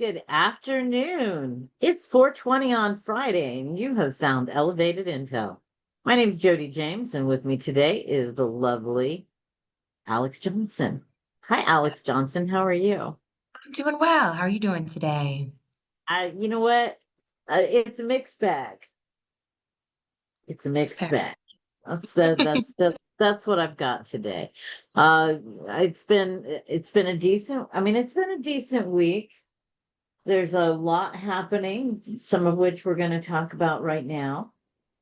good afternoon. It's 4:20 on Friday, and you have found Elevated Intel. My name is Jodi James, and with me today is the lovely Alex Johnson. Hi, Alex Johnson. How are you? I'm doing well. How are you doing today? You know what? It's a mixed bag. It's a mixed Fair. bag. That's what I've got today. Uh, it's been a decent. I mean, it's been a decent week. There's a lot happening, some of which we're going to talk about right now,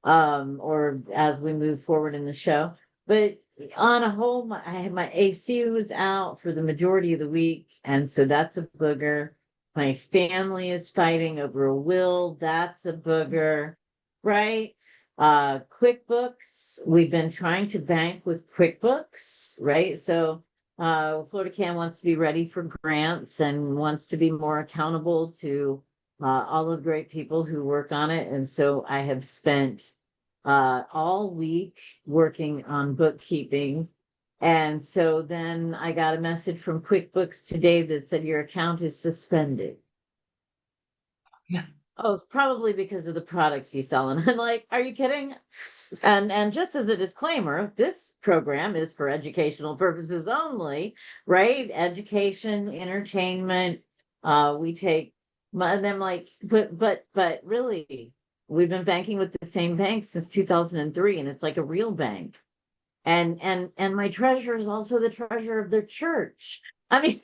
or as we move forward in the show. But on a whole, I had my AC was out for the majority of the week, and so that's a booger. My family is fighting over a will. That's a booger, right? QuickBooks, we've been trying to bank with QuickBooks, right? So FLCAN wants to be ready for grants and wants to be more accountable to all of the great people who work on it. And so I have spent all week working on bookkeeping. And so then I got a message from QuickBooks today that said your account is suspended. Yeah. Oh, it's probably because of the products you sell. And I'm like, are you kidding? And just as a disclaimer, this program is for educational purposes only, right? Education, entertainment. We take and I'm like, but really, we've been banking with the same bank since 2003, and it's like a real bank. And my treasurer is also the treasurer of their church. I mean,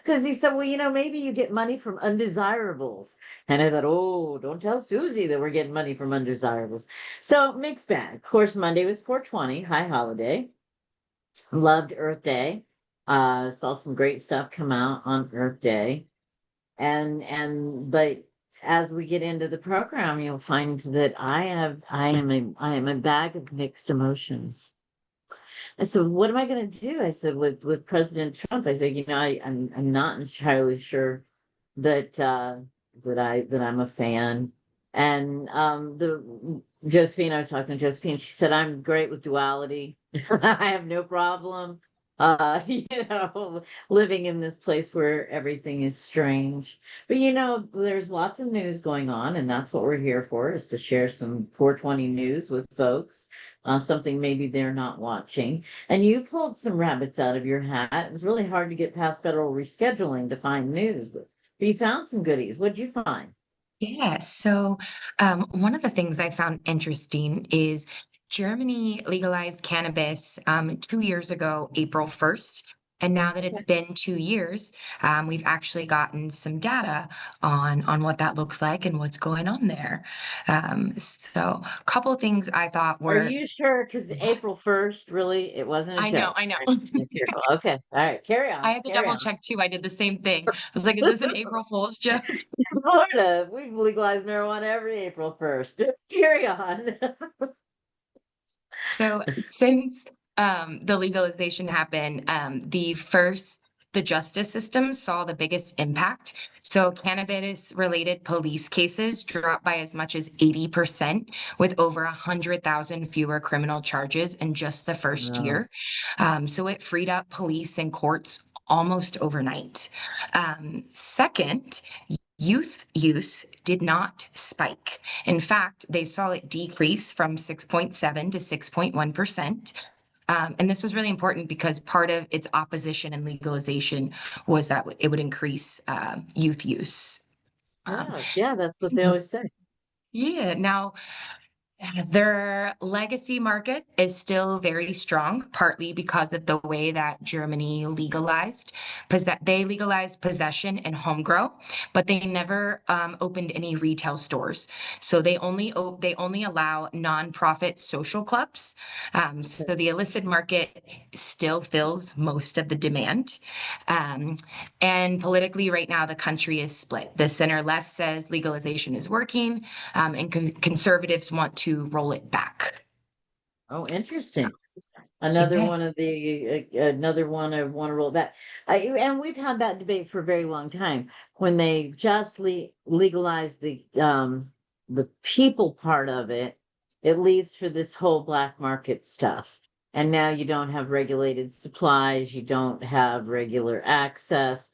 because he said, well, maybe you get money from undesirables. And I thought, oh, don't tell Susie that we're getting money from undesirables. So mixed bag. Of course, Monday was 420, high holiday. Loved Earth Day. Saw some great stuff come out on Earth Day. But as we get into the program, you'll find that I am a bag of mixed emotions. I said, what am I going to do? I said, with President Trump, I said, I'm not entirely sure that that I'm a fan. And the Josephine, I was talking to Josephine, she said, I'm great with duality. I have no problem living in this place where everything is strange. But there's lots of news going on, and that's what we're here for, is to share some 420 news with folks, something maybe they're not watching. And you pulled some rabbits out of your hat. It was really hard to get past federal rescheduling to find news, but you found some goodies. What'd you find? Yeah. One of the things I found interesting is Germany legalized cannabis 2 years ago, April 1st. And now that it's been 2 years, we've actually gotten some data on what that looks like and what's going on there. A couple of things I thought Are were, you sure? Because yeah, April 1st, really, it wasn't a I know, joke. I know. Right? Okay. All right. Carry I on. had to Carry double on. check too. I did the same thing. I was like, is this an April Fool's joke? Florida, we've legalized marijuana every April 1st. Carry on. So since the legalization happened, the justice system saw the biggest impact. So cannabis related police cases dropped by as much as 80%, with over 100,000 fewer criminal charges in just the first No. year. So it freed up police and courts almost overnight. Second, youth use did not spike. In fact, they saw it decrease from 6.7 to 6.1%. And this was really important because part of its opposition and legalization was that it would increase youth use. Um, Yeah, that's what they always say. yeah. Now, their legacy market is still very strong, partly because of the way that Germany legalized. They legalized possession and home grow, but they never opened any retail stores. So they only allow nonprofit social clubs. So the illicit market still fills most of the demand. Um, and politically, right now, the country is split. The center left says legalization is working, and conservatives want to roll it back. Oh, So, interesting. yeah. Another one I want to roll back. And we've had that debate for a very long time. When they just legalized the people part of it, it leaves for this whole black market stuff. And now you don't have regulated supplies, you don't have regular access.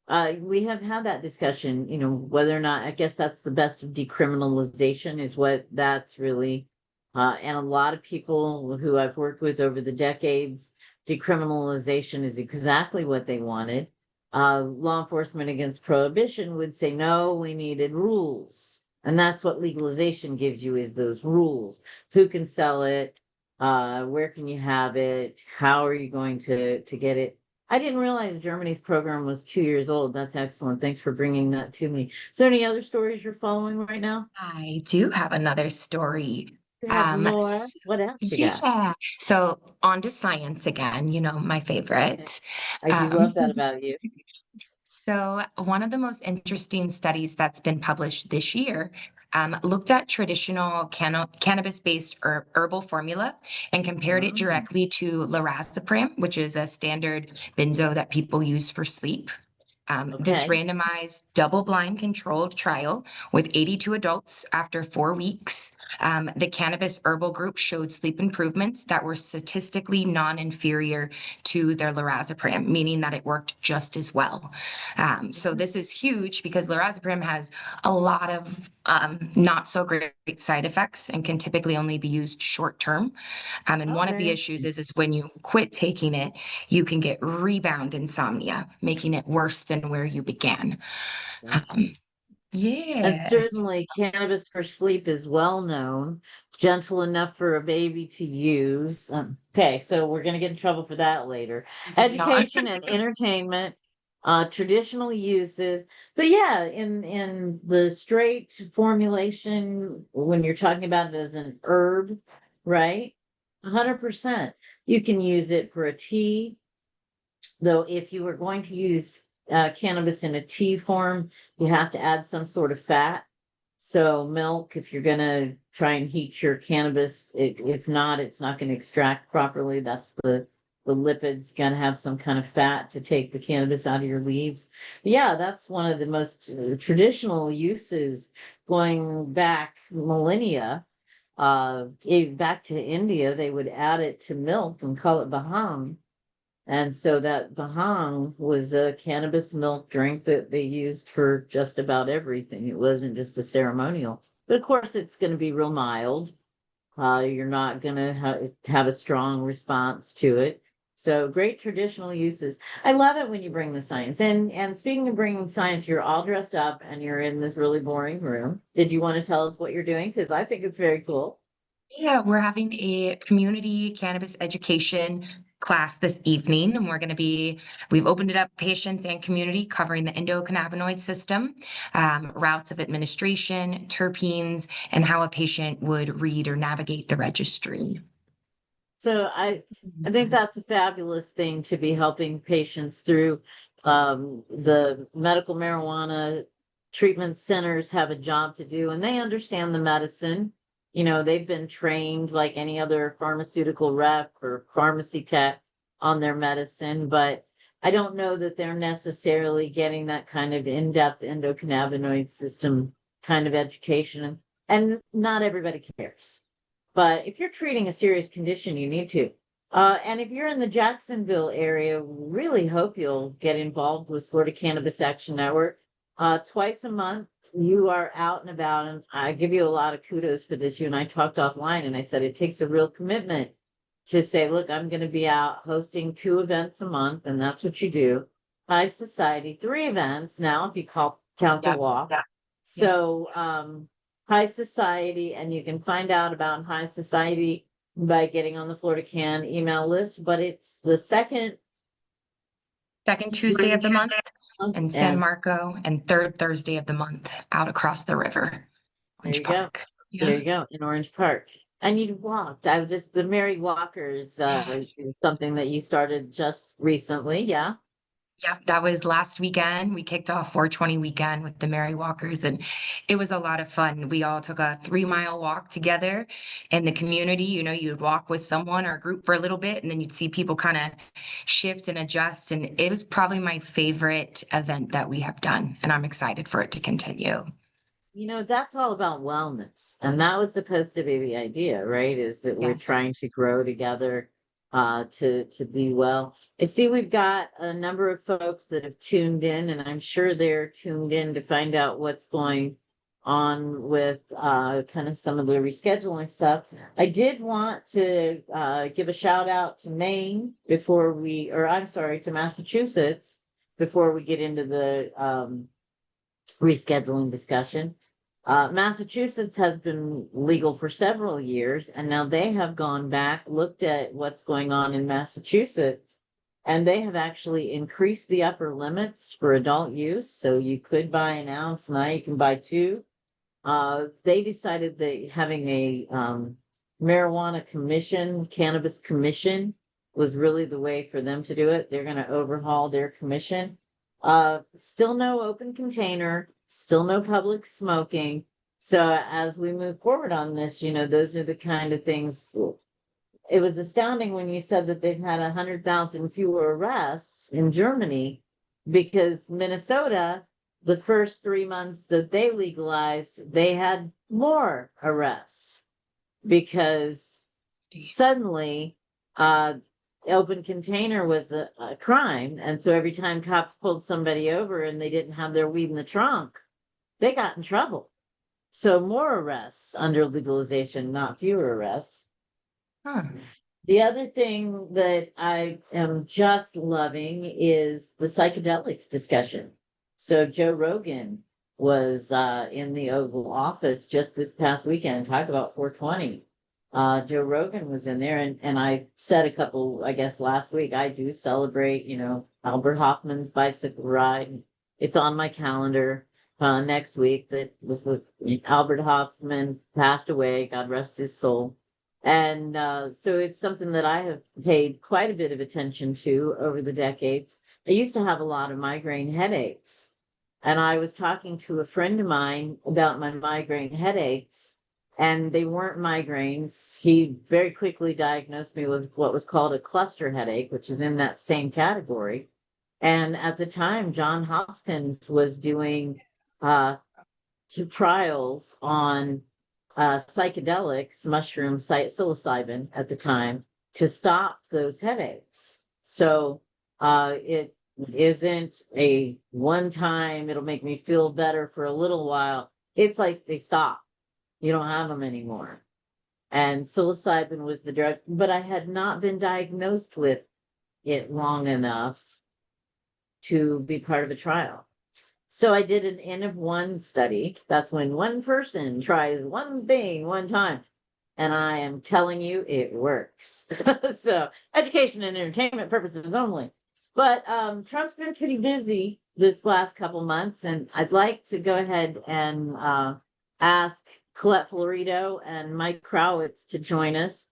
We have had that discussion, whether or not, I guess that's the best of decriminalization is what that's really, and a lot of people who I've worked with over the decades, decriminalization is exactly what they wanted. Law enforcement against prohibition would say, no, we needed rules. And that's what legalization gives you is those rules. Who can sell it? Where can you have it? How are you going to get it? I didn't realize Germany's program was 2 years old. That's excellent. Thanks for bringing that to me. Is there any other stories you're following right now? I do have another story. You have more? S- What else you got? yeah. So on to science again, my Okay. favorite. I do Um, love that about you. So, one of the most interesting studies that's been published this year looked at traditional cannabis based herbal formula and compared it Mm, directly to lorazepam, which is a standard benzo that people use for sleep. This okay. randomized double-blind controlled trial with 82 adults after 4 weeks. The cannabis herbal group showed sleep improvements that were statistically non-inferior to their lorazepam, meaning that it worked just as well. So Mhm. this is huge because lorazepam has a lot of not so great side effects and can typically only be used short term. And Oh, one of very the issues interesting. is when you quit taking it, you can get rebound insomnia, making it worse than where you began. Gotcha. Um, And yes. certainly cannabis for sleep is well known, gentle enough for a baby to use. Okay, so we're going to get in trouble for that later. Not Education and entertainment, traditional uses. But yeah, in the straight formulation, when you're talking about it as an herb, right? 100%. You can use it for a tea, though if you were going to use cannabis in a tea form, you have to add some sort of fat. So milk, if you're gonna try and heat your cannabis, if not, it's not gonna extract properly. That's the lipids gonna have some kind of fat to take the cannabis out of your leaves. But yeah, that's one of the most traditional uses going back millennia. Back to India, they would add it to milk and call it bahang. And so that Bahang was a cannabis milk drink that they used for just about everything. It wasn't just a ceremonial. But of course, it's going to be real mild. You're not going to have a strong response to it. So great traditional uses. I love it when you bring the science. And speaking of bringing science, you're all dressed up and you're in this really boring room. Did you want to tell us what you're doing? Because I think it's very cool. Yeah, we're having a community cannabis education class this evening, and we've opened it up patients and community covering the endocannabinoid system, routes of administration, terpenes, and how a patient would read or navigate the registry. So I think that's a fabulous thing to be helping patients through. The medical marijuana treatment centers have a job to do and they understand the medicine. They've been trained like any other pharmaceutical rep or pharmacy tech on their medicine, but I don't know that they're necessarily getting that kind of in-depth endocannabinoid system kind of education. And not everybody cares. But if you're treating a serious condition, you need to. And if you're in the Jacksonville area, really hope you'll get involved with Florida Cannabis Action Network. Twice a month, you are out and about, and I give you a lot of kudos for this. You and I talked offline, and I said it takes a real commitment to say, look, I'm going to be out hosting 2 events a month, and that's what you do. High Society, 3 events now, if you count the Yep. walk. Yep. So, High Society, and you can find out about High Society by getting on the Florida Can email list, but it's the second Second Tuesday of the month month, in San and Marco, and third Thursday of the month out across the river, there Orange you go. Park. There Yeah. you go, in Orange Park. And you walked. I was just the Mary Walkers Yes. is something that you started just recently, yeah. Yep, that was last weekend. We kicked off 420 weekend with the Mary Walkers, and it was a lot of fun. We all took a 3 mile walk together in the community. You'd walk with someone or a group for a little bit, and then you'd see people kind of shift and adjust. And it was probably my favorite event that we have done, and I'm excited for it to continue. That's all about wellness. And that was supposed to be the idea, right? Is that we're Yes. trying to grow together. to be well. I see we've got a number of folks that have tuned in, and I'm sure they're tuned in to find out what's going on with kind of some of the rescheduling stuff. I did want to give a shout out to Maine before we, or I'm sorry, to Massachusetts before we get into the rescheduling discussion. Massachusetts has been legal for several years, and now they have gone back, looked at what's going on in Massachusetts, and they have actually increased the upper limits for adult use. So you could buy an ounce, now you can buy two. They decided that having a marijuana commission, cannabis commission, was really the way for them to do it. They're going to overhaul their commission. Still no open container, still no public smoking. So as we move forward on this, you know, those are the kind of things. It was astounding when you said that they've had 100,000 fewer arrests in Germany, because Minnesota, the first 3 months that they legalized, they had more arrests because suddenly open container was a crime. And so every time cops pulled somebody over and they didn't have their weed in the trunk, they got in trouble. So more arrests under legalization, not fewer arrests. Huh. The other thing that I am just loving is the psychedelics discussion. So Joe Rogan was in the Oval Office just this past weekend. Talk about 420. Joe Rogan was in there, and I said a couple, I guess last week, I do celebrate, you know, Albert Hoffman's bicycle ride. It's on my calendar next week. That was the Albert Hoffman passed away. God rest his soul. And so it's something that I have paid quite a bit of attention to over the decades. I used to have a lot of migraine headaches, and I was talking to a friend of mine about my migraine headaches, and they weren't migraines. He very quickly diagnosed me with what was called a cluster headache, which is in that same category. And at the time, John Hopkins was doing two trials on psychedelics, mushroom, psilocybin at the time, to stop those headaches. So it isn't a one time, it'll make me feel better for a little while. It's like they stop. You don't have them anymore. And psilocybin was the drug, but I had not been diagnosed with it long enough to be part of a trial. So I did an N of one study. That's when one person tries one thing one time. And I am telling you, it works. So education and entertainment purposes only. But Trump's been pretty busy this last couple months, and I'd like to go ahead and ask Colette Florido and Mike Krawitz to join us.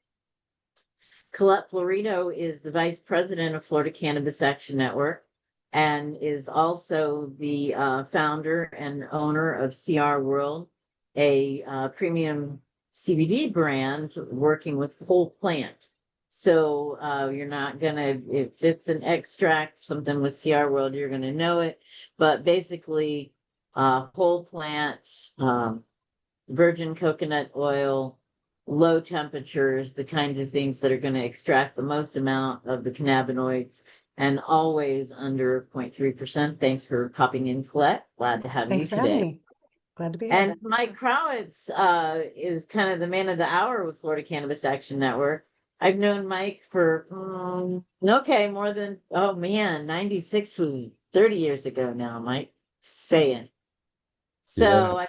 Colette Florido is the vice president of Florida Cannabis Action Network and is also the founder and owner of CR World, a premium CBD brand working with whole plant. So you're not gonna, if it's an extract, something with CR World, you're gonna know it. But basically, whole plant, virgin coconut oil, low temperatures, the kinds of things that are going to extract the most amount of the cannabinoids, and always under 0.3%. Thanks for popping in, Colette. Glad to have Thanks you for having today. me. Glad to be here. And Mike Krawitz is kind of the man of the hour with Florida Cannabis Action Network. I've known Mike for, more than, 96 was 30 years ago now, Mike. Saying. So Yeah.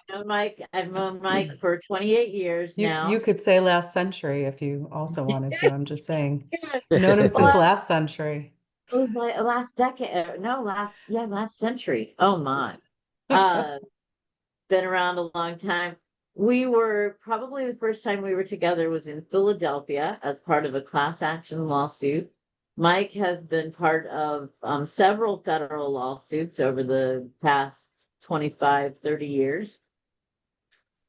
I've known Mike for 28 years now. You could say last century if you also wanted to. I'm just saying. Well, Known him since last century. it was like last decade. No, last century. Oh my. Been around a long time. We were probably the first time we were together was in Philadelphia as part of a class action lawsuit. Mike has been part of several federal lawsuits over the past 25, 30 years.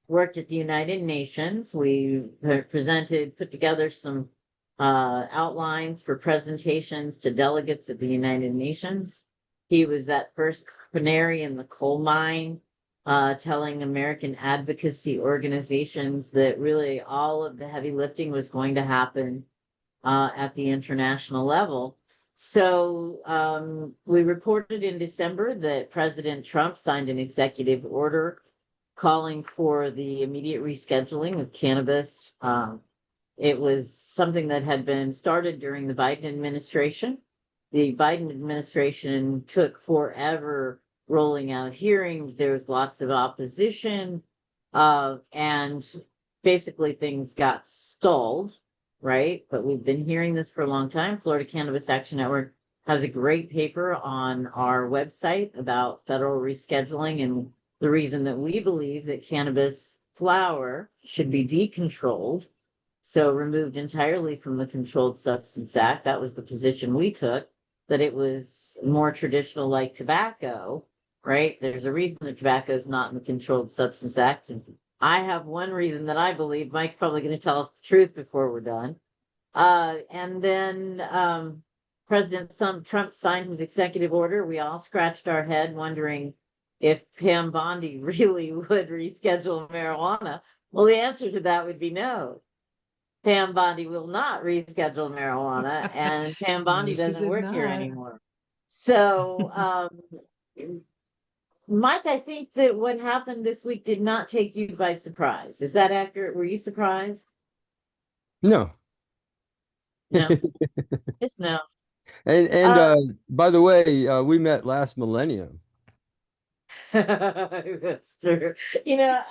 Worked at the United Nations. We put together some outlines for presentations to delegates at the United Nations. He was that first canary in the coal mine, telling American advocacy organizations that really all of the heavy lifting was going to happen at the international level. So we reported in December that President Trump signed an executive order calling for the immediate rescheduling of cannabis. It was something that had been started during the Biden administration. The Biden administration took forever rolling out hearings. There was lots of opposition, and basically things got stalled, right? But we've been hearing this for a long time. Florida Cannabis Action Network has a great paper on our website about federal rescheduling and the reason that we believe that cannabis flower should be decontrolled, so removed entirely from the Controlled Substance Act. That was the position we took, that it was more traditional like tobacco, right? There's a reason that tobacco is not in the Controlled Substance Act. And I have one reason that I believe. Mike's probably going to tell us the truth before we're done. And then President Trump signed his executive order. We all scratched our head wondering if Pam Bondi really would reschedule marijuana. Well, the answer to that would be no. Pam Bondi will not reschedule marijuana, and Pam Bondi No, she doesn't did work here not. anymore. So, Mike, I think that what happened this week did not take you by surprise. Is that accurate? Were you surprised? No. No, just no. And by the way, we met last millennium. That's true. You know,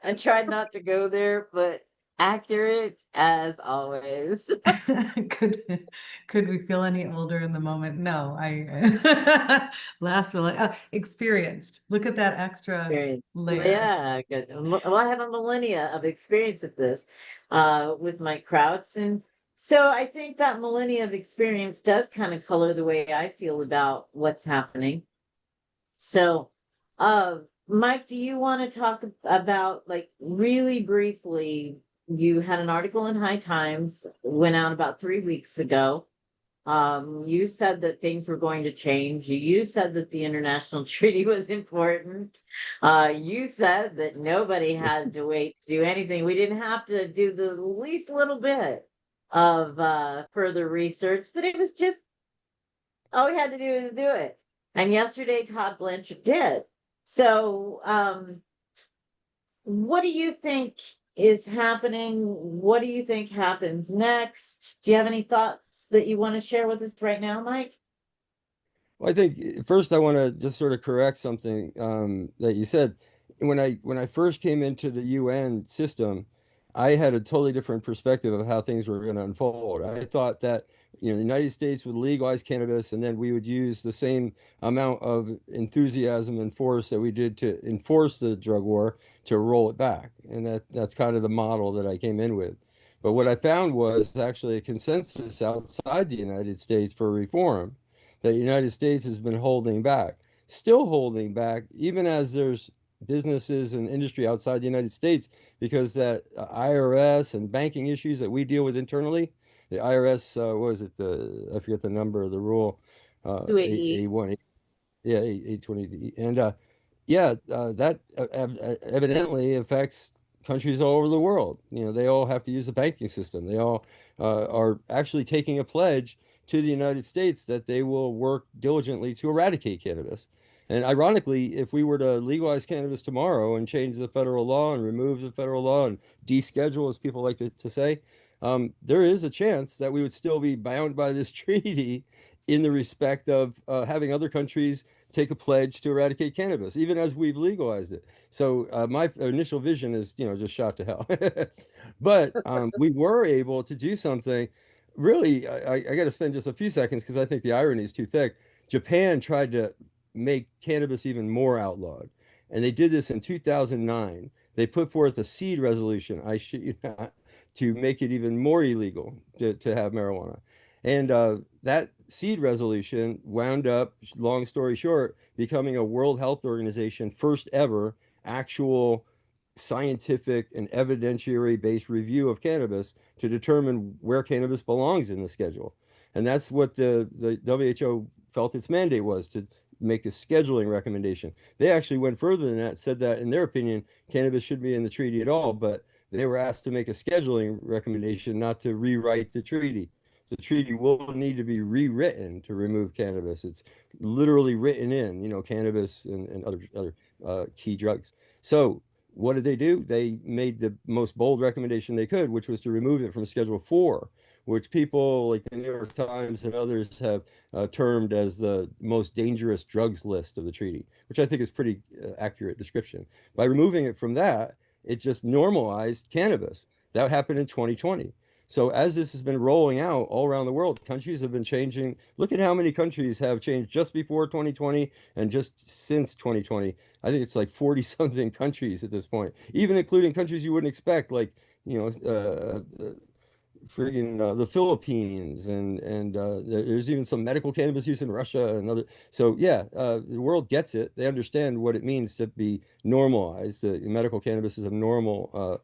I tried not to go there, but accurate as always. Could we feel any older in the moment? No, I last minute experienced. Look at that extra Experience. layer. Yeah, good. Well, I have a millennia of experience at this with Mike Krawitz. And so I think that millennia of experience does kind of color the way I feel about what's happening. So, Mike, do you want to talk about, like, really briefly? You had an article in High Times, went out about 3 weeks ago. You said that things were going to change. You said that the international treaty was important. You said that nobody had to wait to do anything. We didn't have to do the least little bit of further research, that it was just all we had to do is do it. And yesterday, Todd Blanche did. So, what do you think is happening? What do you think happens next? Do you have any thoughts that you want to share with us right now, Mike? Well, I think first I want to just sort of correct something that you said. When I first came into the UN system, I had a totally different perspective of how things were going to unfold. I thought that, the United States would legalize cannabis, and then we would use the same amount of enthusiasm and force that we did to enforce the drug war to roll it back. And that's kind of the model that I came in with. But what I found was actually a consensus outside the United States for reform, that the United States has been holding back, still holding back, even as there's businesses and industry outside the United States, because that IRS and banking issues that we deal with internally, the IRS, what is it? I forget the number of the rule, 280. 818, yeah, 820, and that evidently affects countries all over the world. They all have to use the banking system. They all are actually taking a pledge to the United States that they will work diligently to eradicate cannabis. And ironically, if we were to legalize cannabis tomorrow and change the federal law and remove the federal law and deschedule, as people like to say, there is a chance that we would still be bound by this treaty in the respect of having other countries take a pledge to eradicate cannabis, even as we've legalized it. So my initial vision is, just shot to hell. But we were able to do something. Really, I got to spend just a few seconds because I think the irony is too thick. Japan tried to make cannabis even more outlawed, and they did this in 2009. They put forth a seed resolution, I shit you not, to make it even more illegal to have marijuana. And that seed resolution wound up, long story short, becoming a World Health Organization first ever actual scientific and evidentiary-based review of cannabis to determine where cannabis belongs in the schedule. And that's what the WHO felt its mandate was, to make a scheduling recommendation. They actually went further than that, said that in their opinion, cannabis should be in the treaty at all, but they were asked to make a scheduling recommendation, not to rewrite the treaty. The treaty will need to be rewritten to remove cannabis. It's literally written in, cannabis and other key drugs. So what did they do? They made the most bold recommendation they could, which was to remove it from Schedule 4, which people like the New York Times and others have termed as the most dangerous drugs list of the treaty, which I think is pretty accurate description. By removing it from that, it just normalized cannabis. That happened in 2020. So as this has been rolling out all around the world, countries have been changing. Look at how many countries have changed just before 2020 and just since 2020. I think it's like 40 something countries at this point, even including countries you wouldn't expect, like, friggin' the Philippines, and there's even some medical cannabis use in Russia and other. So yeah, the world gets it. They understand what it means to be normalized. Medical cannabis is a normal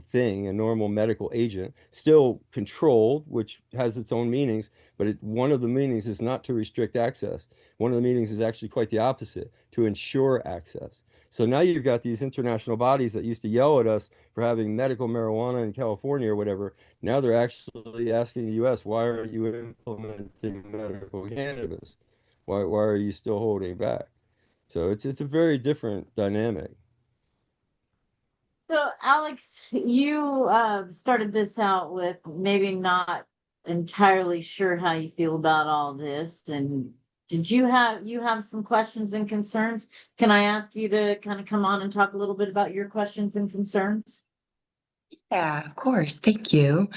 thing, a normal medical agent, still controlled, which has its own meanings, but one of the meanings is not to restrict access. One of the meanings is actually quite the opposite, to ensure access. So now you've got these international bodies that used to yell at us for having medical marijuana in California or whatever. Now they're actually asking the US, why aren't you implementing medical cannabis? Why are you still holding back? So it's a very different dynamic. So, Alex, you started this out with maybe not entirely sure how you feel about all this, and did you have some questions and concerns? Can I ask you to kind of come on and talk a little bit about your questions and concerns? Yeah, of course. Thank you.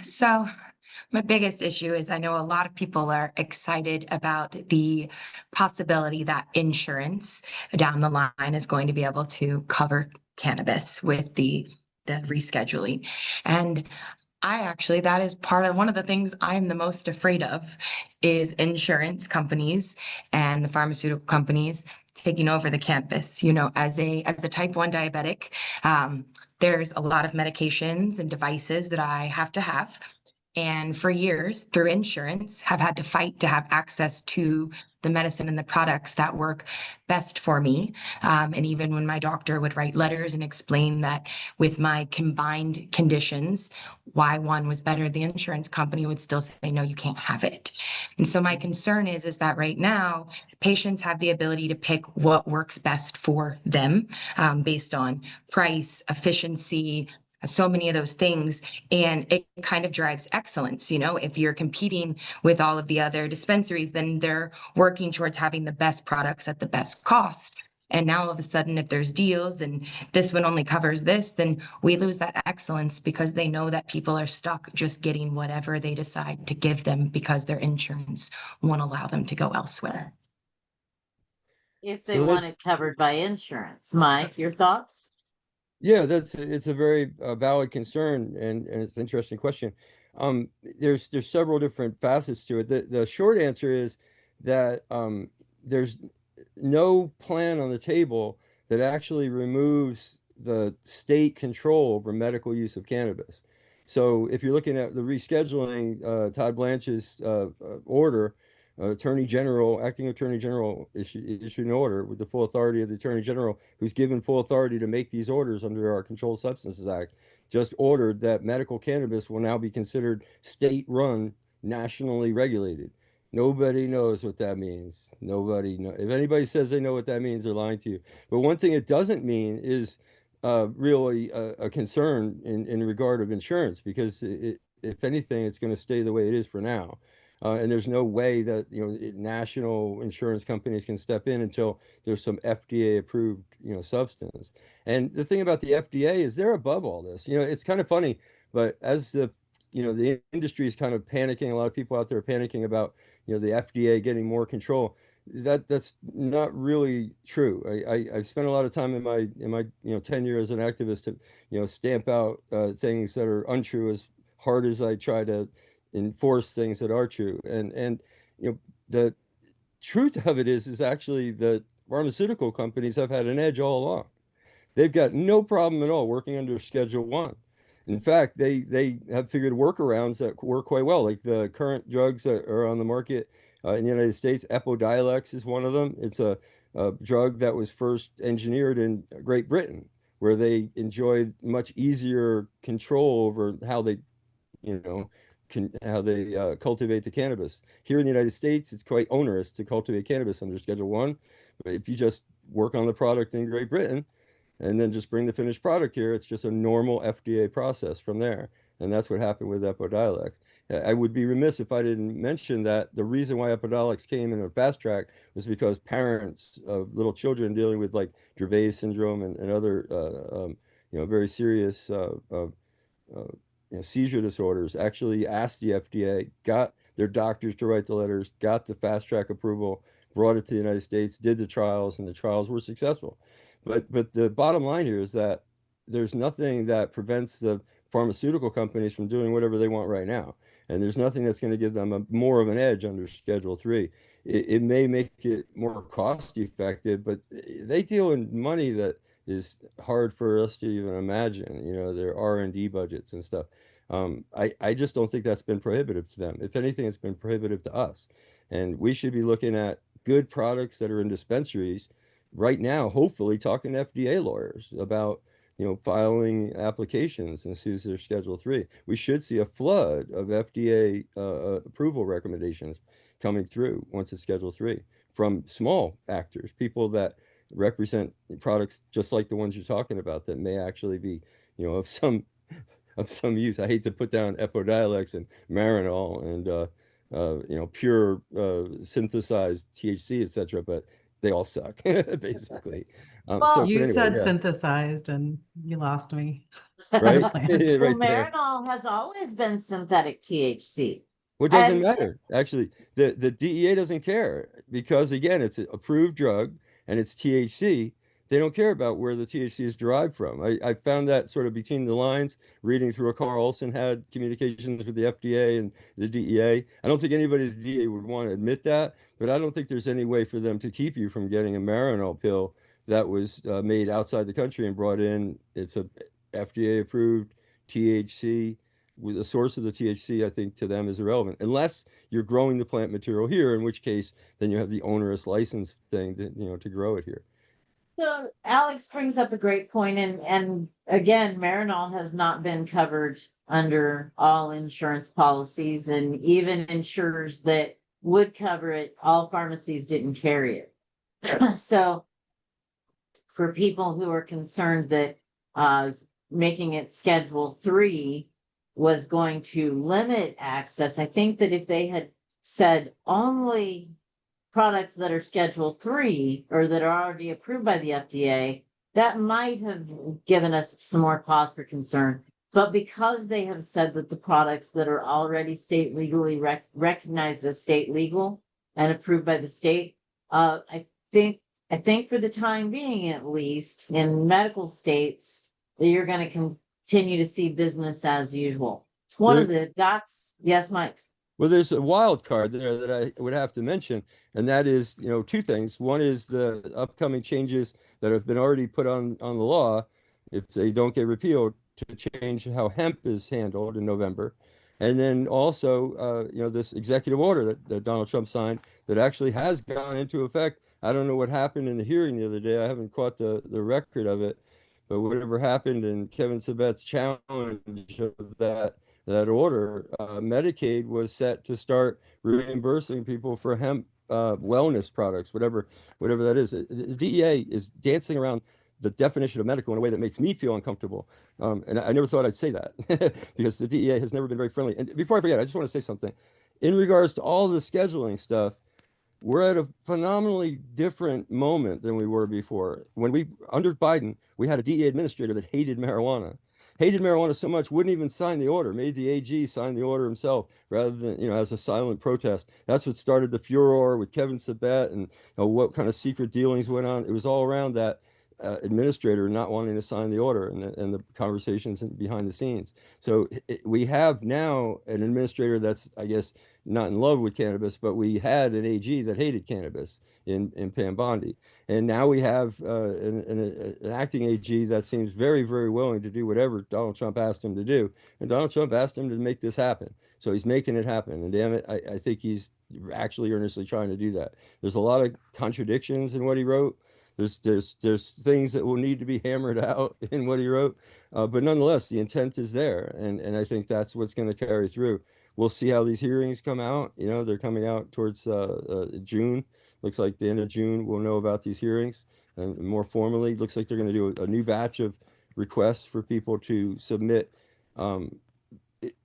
So my biggest issue is I know a lot of people are excited about the possibility that insurance down the line is going to be able to cover cannabis with the rescheduling. And I actually, that is part of one of the things I'm the most afraid of is insurance companies and the pharmaceutical companies taking over the cannabis. As a type 1 diabetic, there's a lot of medications and devices that I have to have. And for years, through insurance, have had to fight to have access to the medicine and the products that work best for me. And even when my doctor would write letters and explain that with my combined conditions, why one was better, the insurance company would still say, no, you can't have it. And so my concern is that right now, patients have the ability to pick what works best for them based on price, efficiency, so many of those things. And it kind of drives excellence. If you're competing with all of the other dispensaries, then they're working towards having the best products at the best cost. And now all of a sudden, if there's deals and this one only covers this, then we lose that excellence because they know that people are stuck just getting whatever they decide to give them because their insurance won't allow them to go elsewhere. If they So want that's it covered by insurance. Mike, your thoughts? Yeah, it's a very valid concern, and it's an interesting question. There's several different facets to it. The short answer is that there's no plan on the table that actually removes the state control over medical use of cannabis. So if you're looking at the rescheduling, Todd Blanche's order, Acting Attorney General issued an order with the full authority of the Attorney General, who's given full authority to make these orders under our Controlled Substances Act, just ordered that medical cannabis will now be considered state-run, nationally regulated. Nobody knows what that means. Nobody knows. If anybody says they know what that means, they're lying to you. But one thing it doesn't mean is really a concern in regard of insurance, because if anything, it's going to stay the way it is for now. And there's no way that national insurance companies can step in until there's some FDA approved substance. And the thing about the FDA is they're above all this. It's kind of funny, but as the industry is kind of panicking, a lot of people out there are panicking about the FDA getting more control. That's not really true. I've spent a lot of time in my 10 years as an activist to stamp out things that are untrue as hard as I try to enforce things that are true. And the truth of it is actually that pharmaceutical companies have had an edge all along. They've got no problem at all working under Schedule 1. In fact, they have figured workarounds that work quite well, like the current drugs that are on the market in the United States. Epidiolex is one of them. It's a drug that was first engineered in Great Britain, where they enjoyed much easier control over how they cultivate the cannabis. Here in the United States, it's quite onerous to cultivate cannabis under Schedule 1. But if you just work on the product in Great Britain and then just bring the finished product here, it's just a normal FDA process from there. And that's what happened with Epidiolex. I would be remiss if I didn't mention that the reason why Epidiolex came in a fast track was because parents of little children dealing with like Dravet syndrome and other very serious seizure disorders actually asked the FDA, got their doctors to write the letters, got the fast track approval, brought it to the United States, did the trials, and the trials were successful. But the bottom line here is that there's nothing that prevents the pharmaceutical companies from doing whatever they want right now. And there's nothing that's going to give them more of an edge under Schedule 3. It may make it more cost effective, but they deal in money that is hard for us to even imagine, their R&D budgets and stuff. I just don't think that's been prohibitive to them. If anything, it's been prohibitive to us. And we should be looking at good products that are in dispensaries right now, hopefully talking to FDA lawyers about filing applications and as their Schedule 3. We should see a flood of FDA approval recommendations coming through once it's Schedule 3 from small actors, people that represent products just like the ones you're talking about that may actually be, of some use. I hate to put down Epidiolex and Marinol and pure synthesized THC, etc., but they all suck basically. You said synthesized and you lost me. Right? Well, Right there. Marinol has always been synthetic THC. Well, it doesn't matter. Actually, the DEA doesn't care because, again, it's an approved drug and it's THC. They don't care about where the THC is derived from. I found that sort of between the lines, reading through a Carl Olson had communications with the FDA and the DEA. I don't think anybody at the DEA would want to admit that, but I don't think there's any way for them to keep you from getting a Marinol pill that was made outside the country and brought in. It's a FDA approved THC. With the source of the THC, I think to them is irrelevant, unless you're growing the plant material here, in which case then you have the onerous license thing to grow it here. So Alex brings up a great point, and again, Marinol has not been covered under all insurance policies, and even insurers that would cover it, all pharmacies didn't carry it. So for people who are concerned that making it Schedule 3 was going to limit access, I think that if they had said only products that are Schedule 3 or that are already approved by the FDA, that might have given us some more cause for concern. But because they have said that the products that are already state legally recognized as state legal and approved by the state, I think for the time being, at least in medical states, that you're going to continue to see business as usual. One of the docs, yes, Mike. Well, there's a wild card there that I would have to mention, and that is, two things. One is the upcoming changes that have been already put on the law, if they don't get repealed, to change how hemp is handled in November. And then also, this executive order that Donald Trump signed that actually has gone into effect. I don't know what happened in the hearing the other day. I haven't caught the record of it, but whatever happened in Kevin Sabet's challenge of that order, Medicaid was set to start reimbursing people for hemp wellness products, whatever that is. The DEA is dancing around the definition of medical in a way that makes me feel uncomfortable. And I never thought I'd say that because the DEA has never been very friendly. And before I forget, I just want to say something. In regards to all the scheduling stuff, we're at a phenomenally different moment than we were before. Under Biden, we had a DEA administrator that hated marijuana so much, wouldn't even sign the order, made the AG sign the order himself rather than, as a silent protest. That's what started the furor with Kevin Sabet and what kind of secret dealings went on. It was all around that administrator not wanting to sign the order and the conversations behind the scenes. So we have now an administrator that's, I guess, not in love with cannabis, but we had an AG that hated cannabis in Pam Bondi. And now we have an acting AG that seems very, very willing to do whatever Donald Trump asked him to do. And Donald Trump asked him to make this happen. So he's making it happen. And damn it, I think he's actually earnestly trying to do that. There's a lot of contradictions in what he wrote. There's things that will need to be hammered out in what he wrote. But nonetheless, the intent is there. And I think that's what's going to carry through. We'll see how these hearings come out. You know, they're coming out towards June. Looks like the end of June we'll know about these hearings, and more formally, looks like they're going to do a new batch of requests for people to submit.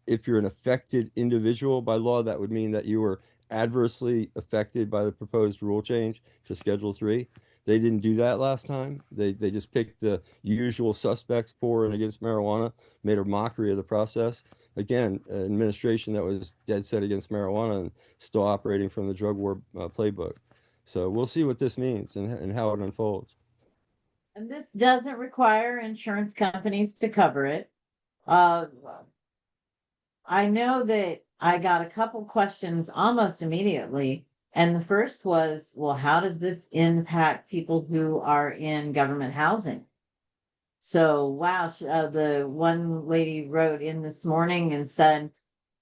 If you're an affected individual by law, that would mean that you were adversely affected by the proposed rule change to Schedule 3. They didn't do that last time. They just picked the usual suspects for and against marijuana, made a mockery of the process. Again, an administration that was dead set against marijuana and still operating from the drug war playbook. So we'll see what this means and how it unfolds. And this doesn't require insurance companies to cover it. I know that I got a couple questions almost immediately. And the first was, well, how does this impact people who are in government housing? So, wow, the one lady wrote in this morning and said,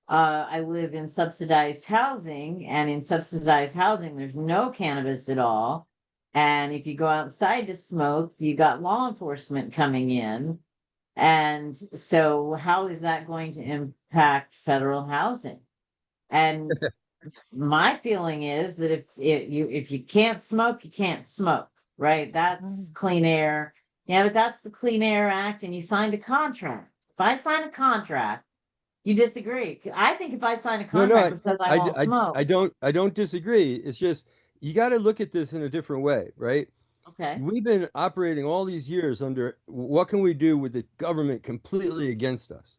I live in subsidized housing, and in subsidized housing, there's no cannabis at all. And if you go outside to smoke, you got law enforcement coming in. And so how is that going to impact federal housing? And my feeling is that if you can't smoke, you can't smoke, right? That's clean air. Yeah, but that's the Clean Air Act, and you signed a contract. If I sign a contract, you disagree. I think if I sign a contract that says I won't smoke. I don't disagree. It's just you got to look at this in a different way, right? Okay. We've been operating all these years under what can we do with the government completely against us?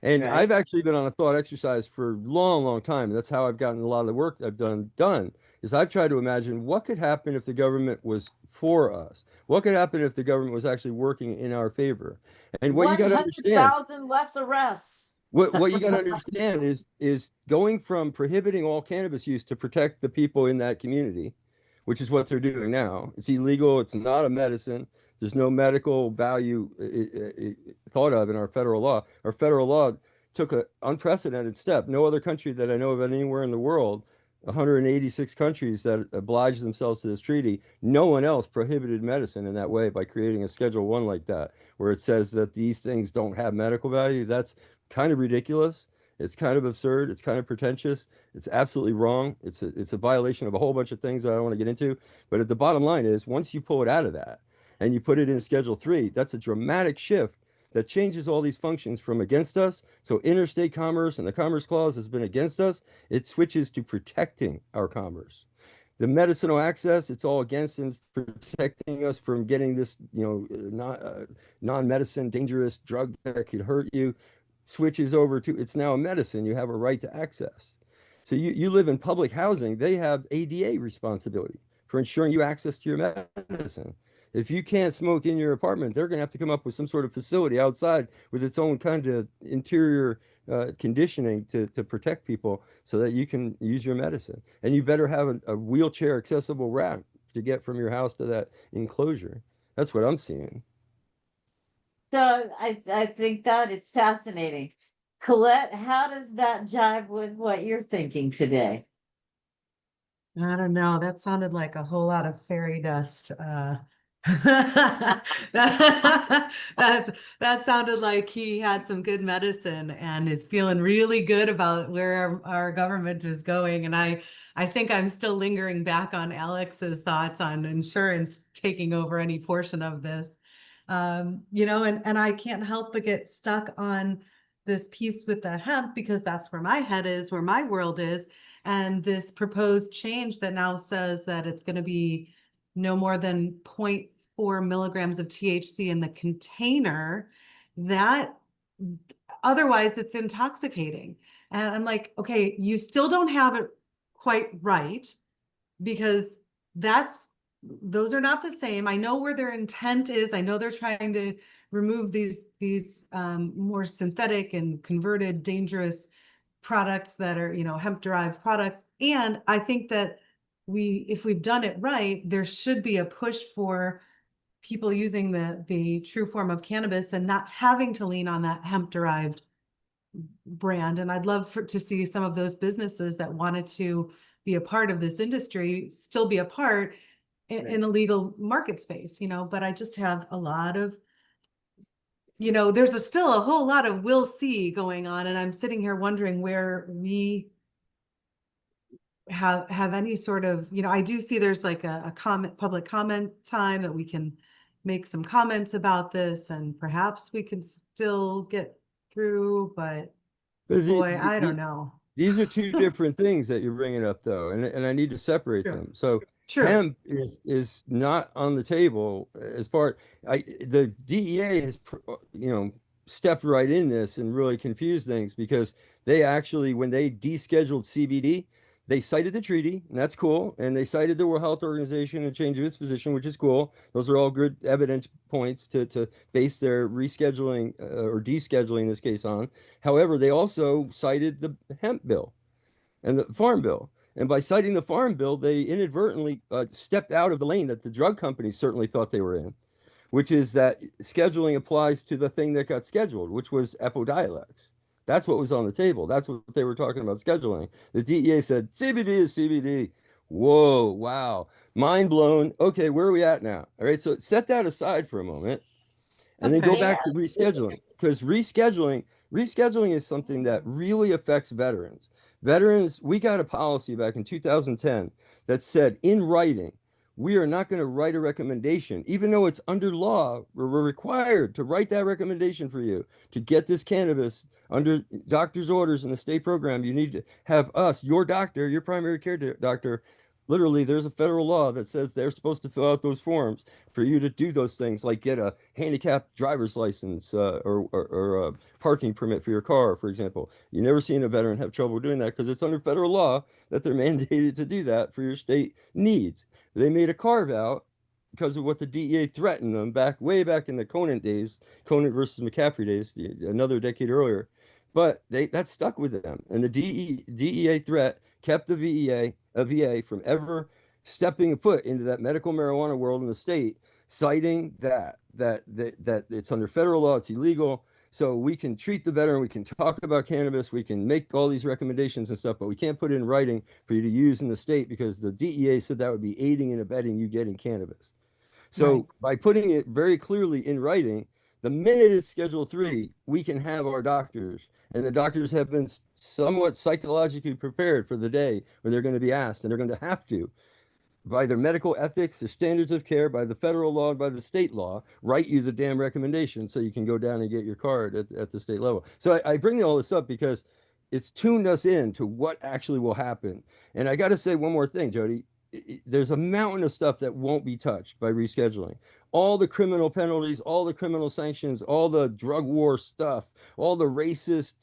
And Right. I've actually been on a thought exercise for a long, long time. That's how I've gotten a lot of the work I've done is I've tried to imagine what could happen if the government was for us. What could happen if the government was actually working in our favor? And what you got to understand, 100,000 less arrests. what you got to understand is going from prohibiting all cannabis use to protect the people in that community, which is what they're doing now. It's illegal. It's not a medicine. There's no medical value thought of in our federal law. Our federal law took an unprecedented step. No other country that I know of anywhere in the world, 186 countries that obliged themselves to this treaty, no one else prohibited medicine in that way by creating a Schedule 1 like that, where it says that these things don't have medical value. That's kind of ridiculous. It's kind of absurd. It's kind of pretentious. It's absolutely wrong. It's a violation of a whole bunch of things that I don't want to get into. But at the bottom line is, once you pull it out of that and you put it in Schedule 3, that's a dramatic shift that changes all these functions from against us. So interstate commerce and the Commerce Clause has been against us. It switches to protecting our commerce. The medicinal access, it's all against and protecting us from getting this, non-medicine dangerous drug that could hurt you. Switches over to it's now a medicine you have a right to access. So you live in public housing, they have ADA responsibility for ensuring you access to your medicine. If you can't smoke in your apartment, they're going to have to come up with some sort of facility outside with its own kind of interior conditioning to protect people so that you can use your medicine. And you better have a wheelchair accessible ramp to get from your house to that enclosure. That's what I'm seeing. So I think that is fascinating. Colette, how does that jive with what you're thinking today? I don't know. That sounded like a whole lot of fairy dust. That sounded like he had some good medicine and is feeling really good about where our government is going. And I think I'm still lingering back on Alex's thoughts on insurance taking over any portion of this. And I can't help but get stuck on this piece with the hemp because that's where my head is, where my world is. And this proposed change that now says that it's going to be no more than 0.4 milligrams of THC in the container, that otherwise it's intoxicating. And I'm like, okay, you still don't have it quite right because those are not the same. I know where their intent is. I know they're trying to remove these more synthetic and converted dangerous products that are, hemp derived products. And I think that if we've done it right, there should be a push for people using the true form of cannabis and not having to lean on that hemp derived brand. And I'd love to see some of those businesses that wanted to be a part of this industry still be a part in a legal market space, but I just have a lot of there's still a whole lot of we'll see going on, and I'm sitting here wondering where we have any sort of, I do see there's like a public comment time that we can make some comments about this, and perhaps we can still get through, but boy, I don't know. These are two different things that you're bringing up, though, and I need to separate True. them. So True. hemp is not on the table as far. The DEA has stepped right in this and really confused things, because they actually, when they descheduled CBD, they cited the treaty, and that's cool, and they cited the World Health Organization and change of its position, which is cool. Those are all good evidence points to base their rescheduling or descheduling in this case on. However, they also cited the hemp bill and the farm bill. And by citing the farm bill, they inadvertently stepped out of the lane that the drug companies certainly thought they were in, which is that scheduling applies to the thing that got scheduled, which was Epidiolex. That's what was on the table. That's what they were talking about scheduling. The DEA said, CBD is CBD. Whoa, wow. Mind blown. Okay, where are we at now? All right, so set that aside for a moment and then go back to rescheduling, because rescheduling is something that really affects veterans. Veterans, we got a policy back in 2010 that said in writing, we are not going to write a recommendation, even though it's under law. We're required to write that recommendation for you to get this cannabis under doctor's orders in the state program. You need to have us, your doctor, your primary care doctor. Literally, there's a federal law that says they're supposed to fill out those forms for you to do those things, like get a handicapped driver's license or a parking permit for your car, for example. You never seen a veteran have trouble doing that because it's under federal law that they're mandated to do that for your state needs. They made a carve out because of what the DEA threatened them way back in the Conant days, Conant versus McCaffrey days, another decade earlier. But that stuck with them, and the DEA threat kept the VA from ever stepping a foot into that medical marijuana world in the state, citing that it's under federal law, it's illegal. So we can treat the veteran, we can talk about cannabis, we can make all these recommendations and stuff, but we can't put it in writing for you to use in the state because the DEA said that would be aiding and abetting you getting cannabis. So by putting it very clearly in writing, the minute it's Schedule 3, we can have our doctors, and the doctors have been somewhat psychologically prepared for the day where they're going to be asked, and they're going to have to, by their medical ethics, their standards of care, by the federal law, by the state law, write you the damn recommendation so you can go down and get your card at the state level. So I bring all this up because it's tuned us in to what actually will happen. And I got to say one more thing, Jodi. There's a mountain of stuff that won't be touched by rescheduling. All the criminal penalties, all the criminal sanctions, all the drug war stuff, all the racist,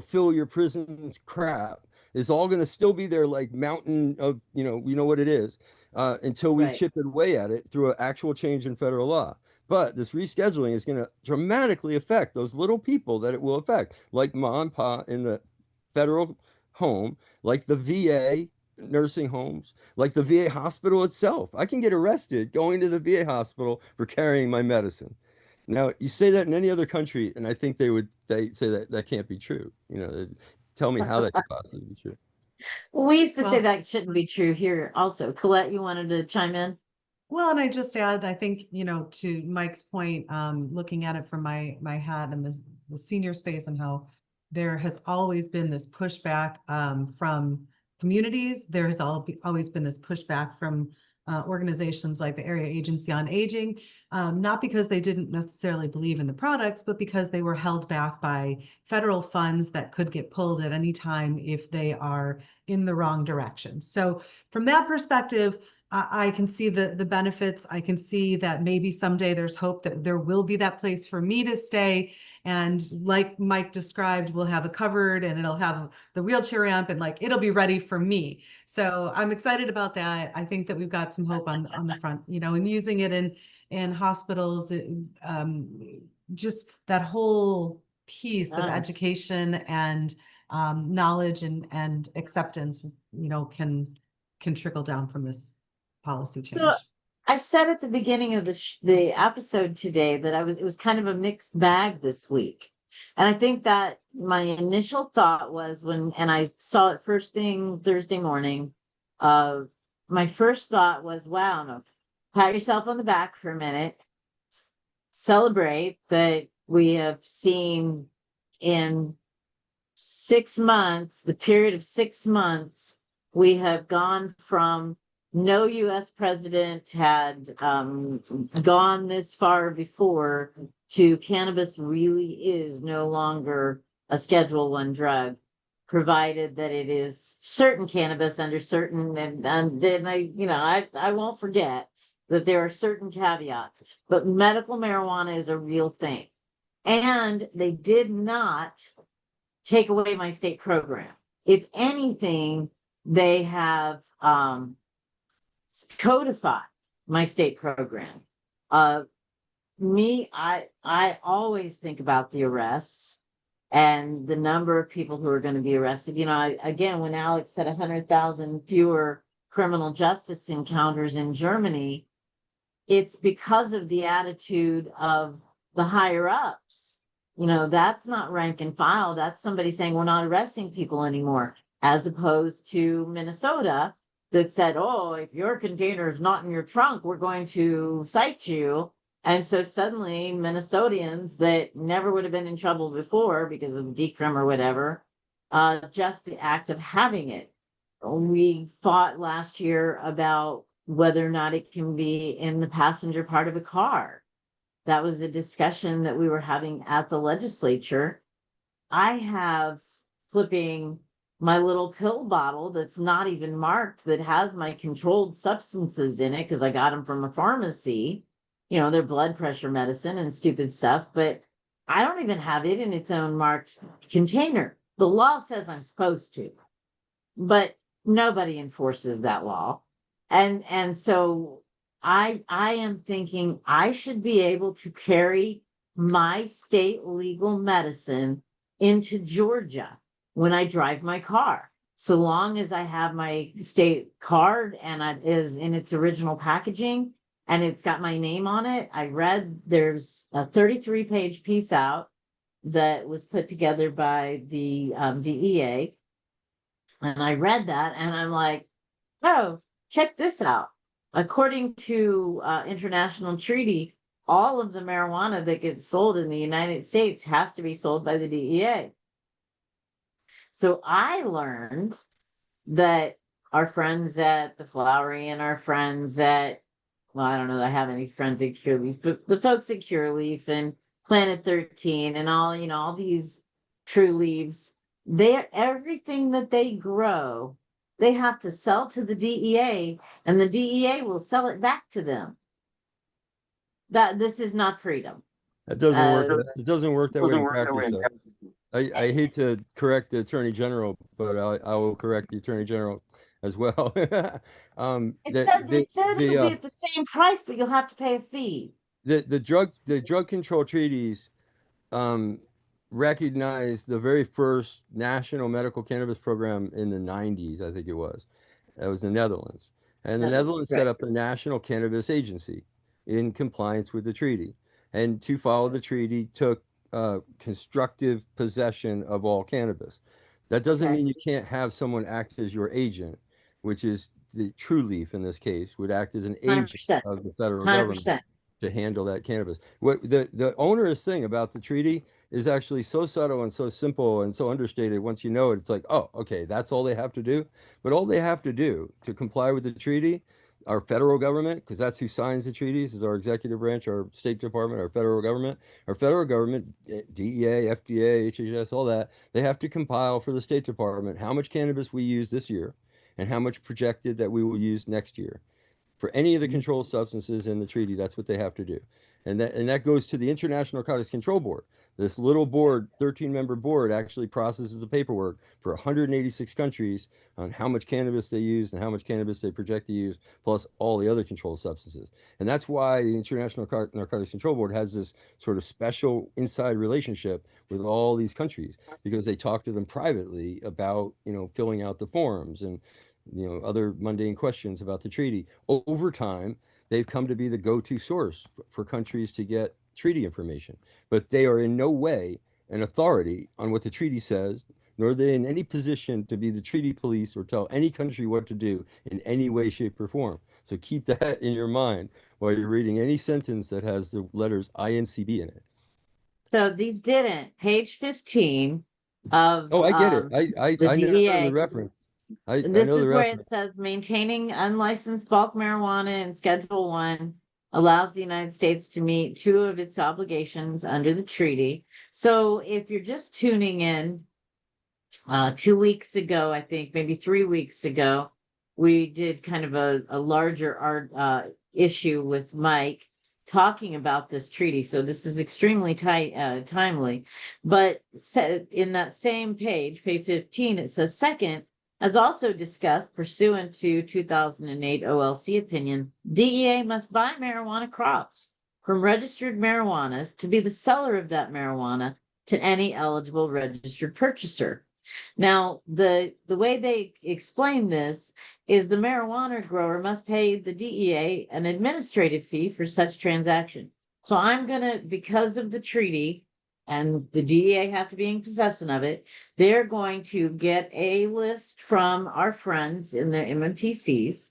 fill your prisons crap is all going to still be there, like mountain of, what it is, until we chip away at it through an actual change in federal law. But this rescheduling is going to dramatically affect those little people that it will affect, like mom and pop in the federal home, like the VA nursing homes, like the VA hospital itself. I can get arrested going to the VA hospital for carrying my medicine. Now, you say that in any other country, and I think they say that can't be true. Tell me how that could possibly be true. We used to say that shouldn't be true here also. Colette, you wanted to chime in? Well, and I just add, I think, to Mike's point, looking at it from my hat in the senior space, and how there has always been this pushback from communities. There has always been this pushback from organizations like the Area Agency on Aging, not because they didn't necessarily believe in the products, but because they were held back by federal funds that could get pulled at any time if they are in the wrong direction. So from that perspective, I can see the benefits. I can see that maybe someday there's hope that there will be that place for me to stay. And like Mike described, we'll have a cupboard and it'll have the wheelchair ramp, and it'll be ready for me. So I'm excited about that. I think that we've got some hope on the front, and using it in hospitals, just that whole piece of education and knowledge and acceptance, can trickle down from this policy change. So I said at the beginning of the episode today that it was kind of a mixed bag this week. And I think that my initial thought was and I saw it first thing Thursday morning, my first thought was, wow, no, pat yourself on the back for a minute, celebrate that we have seen in 6 months, the period of 6 months, we have gone from no US president had gone this far before to cannabis really is no longer a Schedule I drug, provided that it is certain cannabis under certain, and then I won't forget that there are certain caveats, but medical marijuana is a real thing. And they did not take away my state program. If anything, they have codified my state program. I always think about the arrests and the number of people who are going to be arrested. Again, when Alex said 100,000 fewer criminal justice encounters in Germany, it's because of the attitude of the higher ups. That's not rank and file. That's somebody saying we're not arresting people anymore, as opposed to Minnesota that said, oh, if your container is not in your trunk, we're going to cite you. And so suddenly Minnesotans that never would have been in trouble before because of decrim or whatever, just the act of having it. We fought last year about whether or not it can be in the passenger part of a car. That was a discussion that we were having at the legislature. I have flipping my little pill bottle that's not even marked, that has my controlled substances in it because I got them from a pharmacy. They're blood pressure medicine and stupid stuff, but I don't even have it in its own marked container. The law says I'm supposed to, but nobody enforces that law. And so I am thinking I should be able to carry my state legal medicine into Georgia when I drive my car, so long as I have my state card and it is in its original packaging and it's got my name on it. I read there's a 33-page piece out that was put together by the DEA. And I read that and I'm like, oh, check this out. According to international treaty, all of the marijuana that gets sold in the United States has to be sold by the DEA. So I learned that our friends at the Flowery and our friends at, well, I don't know that I have any friends at Cureleaf, but the folks at Cureleaf and Planet 13 and all these True Leaves, everything that they grow, they have to sell to the DEA, and the DEA will sell it back to them. This is not freedom. That doesn't work. It doesn't work that way in practice. I hate to correct the Attorney General, but I will correct the Attorney General as well. It said it'll be at the same price, but you'll have to pay a fee. The drug control treaties recognized the very first national medical cannabis program in the 90s, I think it was. That was the Netherlands. And the Netherlands set up a national cannabis agency in compliance with the treaty. And to follow the treaty took constructive possession of all cannabis. That doesn't mean you can't have someone act as your agent, which is the True Leaf in this case, would act as an agent 100%. of the federal government to handle that cannabis. What the onerous thing about the treaty is actually so subtle and so simple and so understated. Once you know it, it's like, oh, okay, that's all they have to do. But all they have to do to comply with the treaty, our federal government, because that's who signs the treaties, is our executive branch, our State Department, our federal government, DEA, FDA, HHS, all that, they have to compile for the State Department how much cannabis we use this year and how much projected that we will use next year. For any of the controlled substances in the treaty, that's what they have to do. And that goes to the International Narcotics Control Board. This little board, 13-member board, actually processes the paperwork for 186 countries on how much cannabis they use and how much cannabis they project to use, plus all the other controlled substances. And that's why the International Narcotics Control Board has this sort of special inside relationship with all these countries, because they talk to them privately about, filling out the forms and other mundane questions about the treaty. Over time, they've come to be the go-to source for countries to get treaty information, but they are in no way an authority on what the treaty says, nor are they in any position to be the treaty police or tell any country what to do in any way, shape, or form. So keep that in your mind while you're reading any sentence that has the letters INCB in it. So these didn't. Page 15 of Oh, I get it. the I know the DEA. reference. I This know the is where it reference. says maintaining unlicensed bulk marijuana in Schedule 1 allows the United States to meet two of its obligations under the treaty. So if you're just tuning in, 2 weeks ago, I think maybe 3 weeks ago, we did kind of a larger art issue with Mike talking about this treaty. So this is extremely timely. But in that same page 15, it says second, as also discussed pursuant to 2008 OLC opinion, DEA must buy marijuana crops from registered marijuanas to be the seller of that marijuana to any eligible registered purchaser. Now, the way they explain this is the marijuana grower must pay the DEA an administrative fee for such transaction. So I'm gonna, because of the treaty and the DEA have to be in possession of it, they're going to get a list from our friends in the MMTCs.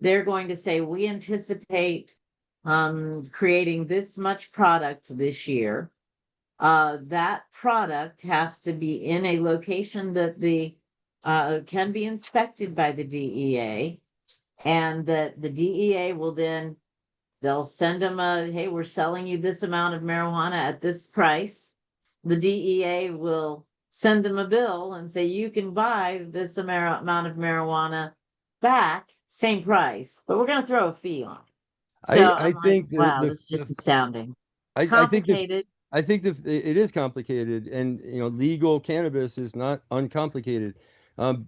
They're going to say, we anticipate creating this much product this year. That product has to be in a location that can be inspected by the DEA, and that the DEA will then, they'll send them hey, we're selling you this amount of marijuana at this price. The DEA will send them a bill and say, you can buy this amount of marijuana back, same price, but we're going to throw a fee on it. So I I'm like, think wow, this is just astounding. I think Complicated. it is complicated, and legal cannabis is not uncomplicated.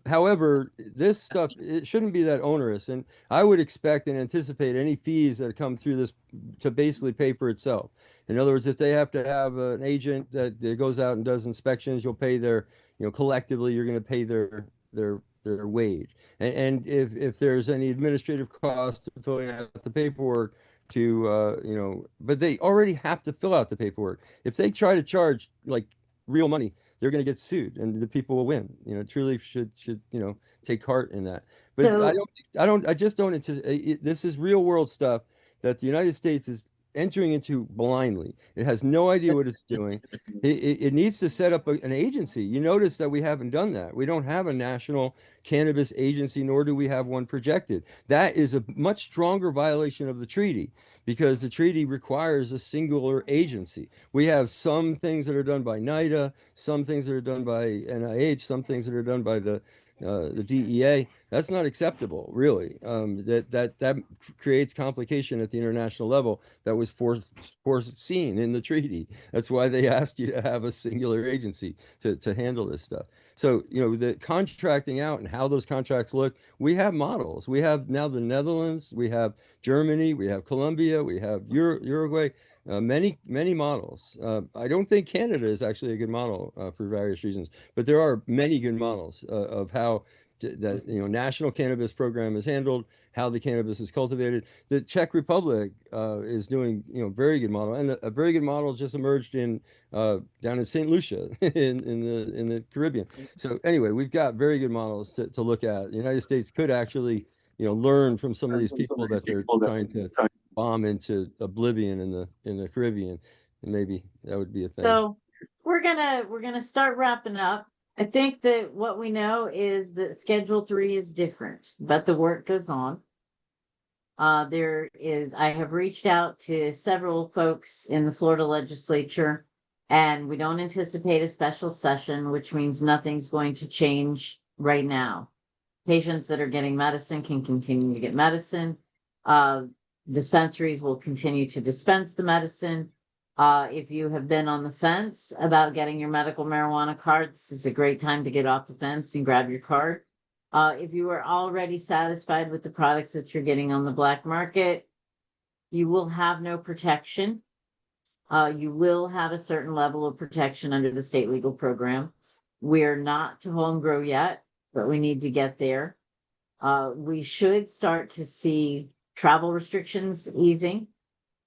However, this stuff, it shouldn't be that onerous, and I would expect and anticipate any fees that come through this to basically pay for itself. In other words, if they have to have an agent that goes out and does inspections, you'll pay their, collectively, you're going to pay their wage. And if there's any administrative cost to filling out the paperwork, but they already have to fill out the paperwork. If they try to charge like real money, they're going to get sued, and the people will win. Truly should take heart in that. But So I just don't anticipate. This is real world stuff that the United States is entering into blindly. It has no idea what it's doing. It needs to set up an agency. You notice that we haven't done that. We don't have a national cannabis agency, nor do we have one projected. That is a much stronger violation of the treaty, because the treaty requires a singular agency. We have some things that are done by NIDA, some things that are done by NIH, some things that are done by the DEA. That's not acceptable, really. That creates complication at the international level that was foreseen in the treaty. That's why they asked you to have a singular agency to handle this stuff. So, the contracting out and how those contracts look, we have models. We have now the Netherlands, we have Germany, we have Colombia, we have Uruguay, many models. I don't think Canada is actually a good model for various reasons, but there are many good models of how that national cannabis program is handled, how the cannabis is cultivated. The Czech Republic is doing very good model, and a very good model just emerged in down in St. Lucia in the Caribbean. So anyway, we've got very good models to look at. The United States could actually learn from some of these people that they're trying to bomb into oblivion in the Caribbean, and maybe that would be a thing. So we're gonna start wrapping up. I think that what we know is that Schedule 3 is different, but the work goes on. I have reached out to several folks in the Florida legislature, and we don't anticipate a special session, which means nothing's going to change right now. Patients that are getting medicine can continue to get medicine. Dispensaries will continue to dispense the medicine. If you have been on the fence about getting your medical marijuana card, this is a great time to get off the fence and grab your card. If you are already satisfied with the products that you're getting on the black market, you will have no protection. You will have a certain level of protection under the state legal program. We're not to home grow yet, but we need to get there. We should start to see travel restrictions easing.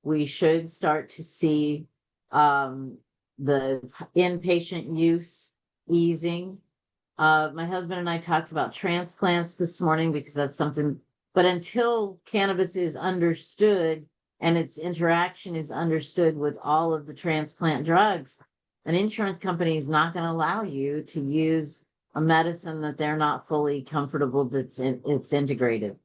We should start to see the inpatient use easing. My husband and I talked about transplants this morning because that's something, but until cannabis is understood and its interaction is understood with all of the transplant drugs, an insurance company is not going to allow you to use a medicine that they're not fully comfortable that's it's integrated.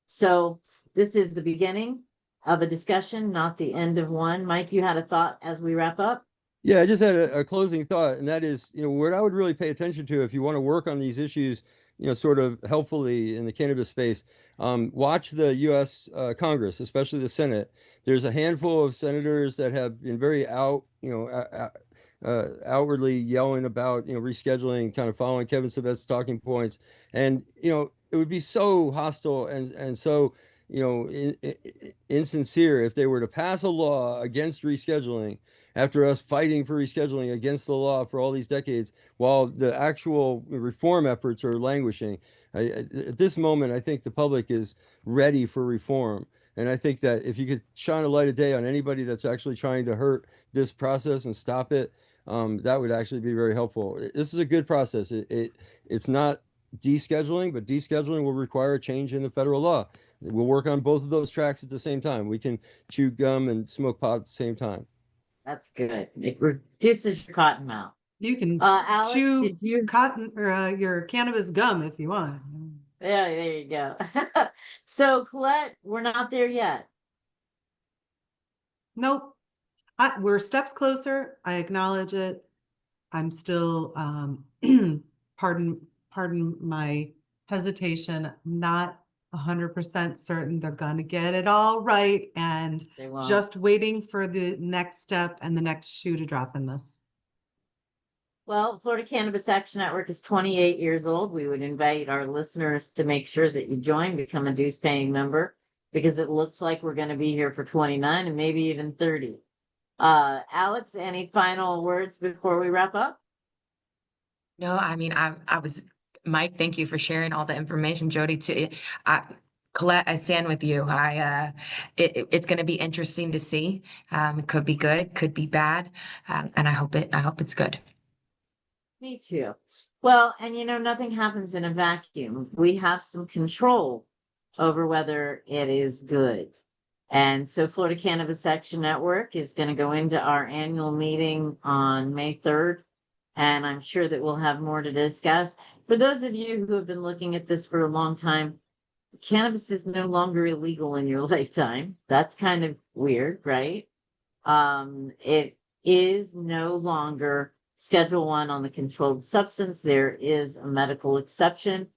So this is the beginning of a discussion, not the end of one. Mike, you had a thought as we wrap up? Yeah, I just had a closing thought, and that is, what I would really pay attention to if you want to work on these issues, sort of helpfully in the cannabis space, watch the U.S. Congress, especially the Senate. There's a handful of senators that have been very outwardly yelling about, rescheduling, kind of following Kevin Sabet's talking points, and it would be so hostile and so insincere if they were to pass a law against rescheduling after us fighting for rescheduling against the law for all these decades, while the actual reform efforts are languishing. At this moment, I think the public is ready for reform. And I think that if you could shine a light of day on anybody that's actually trying to hurt this process and stop it, that would actually be very helpful. This is a good process. It's not descheduling, but descheduling will require a change in the federal law. We'll work on both of those tracks at the same time. We can chew gum and smoke pot at the same time. That's good. It reduces your cotton mouth. You can Alex, chew did you? cotton or your cannabis gum if you want. Yeah, there you go. So, Colette, we're not there yet. Nope. We're steps closer. I acknowledge it. I'm still, pardon my hesitation, not 100% certain they're going to get it all right, and They won't. just waiting for the next step and the next shoe to drop in this. Well, Florida Cannabis Action Network is 28 years old. We would invite our listeners to make sure that you join, become a dues paying member, because it looks like we're going to be here for 29 and maybe even 30. Alex, any final words before we wrap up? No, I mean, I was, Mike, thank you for sharing all the information. Jodi, too. Colette, I stand with you. It's going to be interesting to see. It could be good, could be bad, and I hope it's good. Me too. Well, and nothing happens in a vacuum. We have some control over whether it is good. And so Florida Cannabis Action Network is going to go into our annual meeting on May 3rd. And I'm sure that we'll have more to discuss. For those of you who have been looking at this for a long time, cannabis is no longer illegal in your lifetime. That's kind of weird, right? It is no longer Schedule 1 on the controlled substance. There is a medical exception.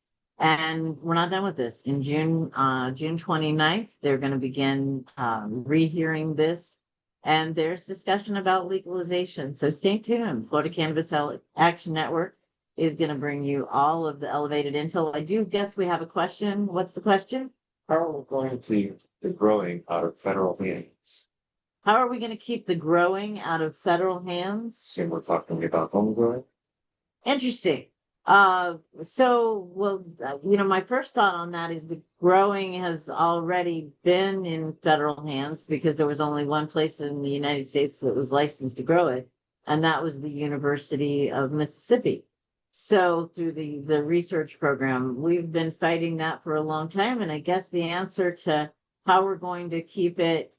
And we're not done with this. In June 29th, they're going to begin rehearing this. And there's discussion about legalization. So stay tuned. Florida Cannabis Action Network is going to bring you all of the elevated intel. I do guess we have a question. What's the question? How are we going to keep the growing out of federal hands? How are we going to keep the growing out of federal hands? So we're talking about home growing. Interesting. My first thought on that is the growing has already been in federal hands because there was only one place in the United States that was licensed to grow it, and that was the University of Mississippi. So through the research program, we've been fighting that for a long time, and I guess the answer to how we're going to keep it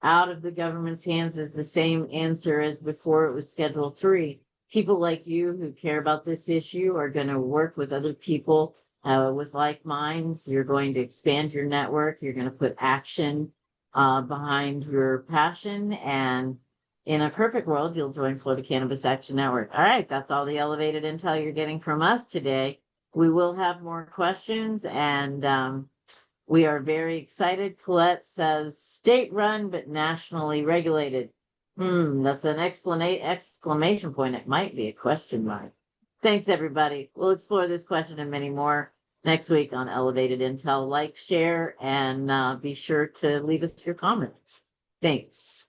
out of the government's hands is the same answer as before it was Schedule 3. People like you who care about this issue are going to work with other people with like minds. You're going to expand your network. You're going to put action behind your passion. And in a perfect world, you'll join Florida Cannabis Action Network. All right, that's all the elevated intel you're getting from us today. We will have more questions, and we are very excited. Colette says state-run but nationally regulated. That's an exclamation point. It might be a question mark. Thanks, everybody. We'll explore this question and many more next week on Elevated Intel. Like, share, and be sure to leave us your comments. Thanks.